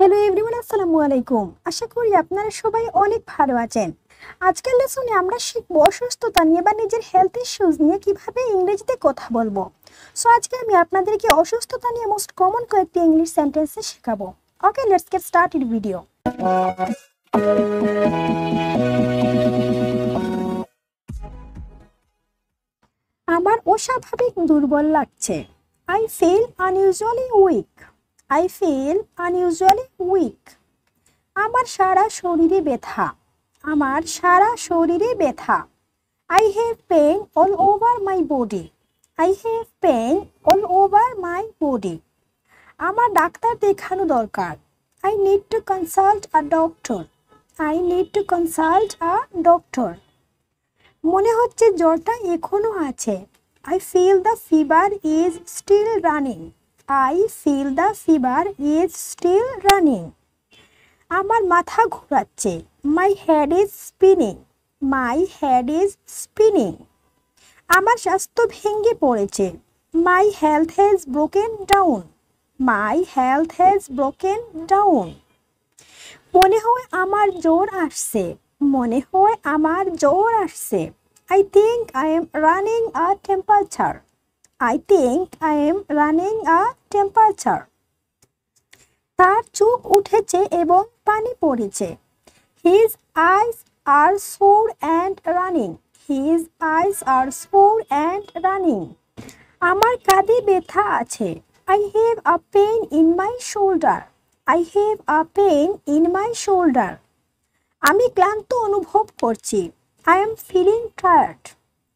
Hello everyone, আসসালামু আলাইকুম। আশা করি আপনারা সবাই অনেক ভালো আছেন। আজকের লেসনে আমরা শিখব অসুস্থতা নিয়ে বা নিজের হেলথ ইস্যুজ নিয়ে কিভাবে ইংরেজিতে কথা বলবো। সো আজকে আমি আপনাদেরকে অসুস্থতা নিয়ে মোস্ট কমন কয়েকটি ইংলিশ সেন্টেন্সে শেখাবো। ওকে, লেটস গেট স্টার্টেড ভিডিও। আমার অস্বাভাবিক দুর্বল লাগছে। I feel unusually weak. I feel unusually weak. আমার সারা শরীরে ব্যথা। আমার সারা শরীরে ব্যথা। I have pain all over my body. I have pain all over my body. আমার ডাক্তার দেখানো দরকার। I need to consult a doctor. I need to consult a doctor. মনে হচ্ছে জ্বরটা এখনো আছে। I feel the fever is still running. I feel the fever is still running. আমার মাথা ঘোরাচ্ছে। My head is spinning. My head is spinning. আমার স্বাস্থ্য ভেঙে পড়েছে। My health has broken down. My health has broken down. মনে হয় আমার জ্বর আসছে। মনে হয় আমার জ্বর আসছে। I think I am running a temperature. I think I am running a temperature. তার চোখ উঠেছে এবং পানি পড়েছে। His eyes are sore and running. His eyes are sore and running. আমার কাঁধে ব্যথা আছে। I have a pain in my shoulder. I have a pain in my shoulder. আমি ক্লান্ত অনুভব করছি। I am feeling tired.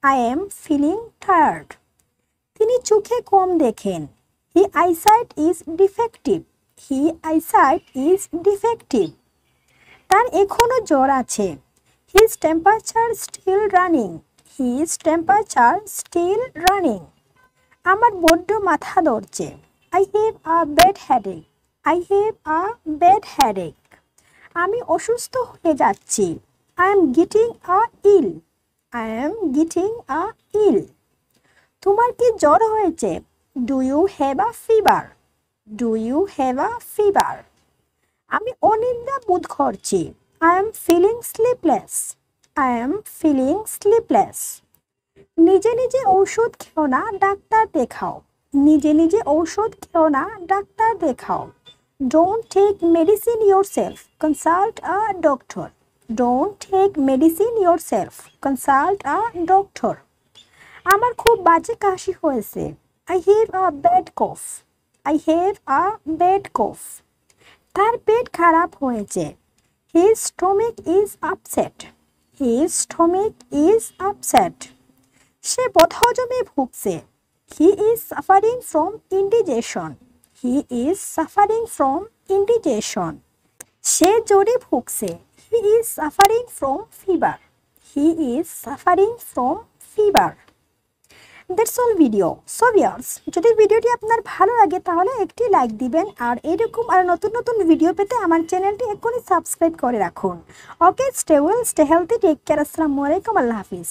I am feeling tired. তিনি চোখে কম দেখেন। His eyesight is defective. His eyesight is defective. তার এখনো জ্বর আছে। His temperature still running. His temperature still running. আমার বড্ড মাথা ধরছে। I have a bad headache. I have a bad headache. আমি অসুস্থ হয়ে যাচ্ছি। I am getting ill. I am getting ill. তোমার কি জ্বর হয়েছে? Do you have a fever? Do you have a fever? আমি অনিদ্রা বোধ করছি। I am feeling sleepless. I am feeling sleepless. নিজে নিজে ঔষধ খেও না, ডাক্তার দেখাও। নিজে নিজে ঔষধ খেও না, ডাক্তার দেখাও। Don't take medicine yourself. Consult a doctor. Don't take medicine yourself. Consult a doctor. আমার খুব বাজে কাশি হয়েছে। I have a bad cough. I have a bad cough. তার পেট খারাপ হয়েছে। His stomach is upset. His stomach is upset. সে বদহজমে ভুগছে। He is suffering from indigestion. He is suffering from indigestion. সে জ্বরে ভুগছে। He is suffering from fever. He is suffering from fever. That's all video. So viewers, যদি ভিডিওটি আপনার ভালো লাগে তাহলে একটি লাইক দিবেন আর এরকম আর নতুন নতুন ভিডিও পেতে আমার চ্যানেলটি এখনই সাবস্ক্রাইব করে রাখুন। Okay, stay well, stay healthy, take care. আসসালামু আলাইকুম, আল্লাহ হাফিজ।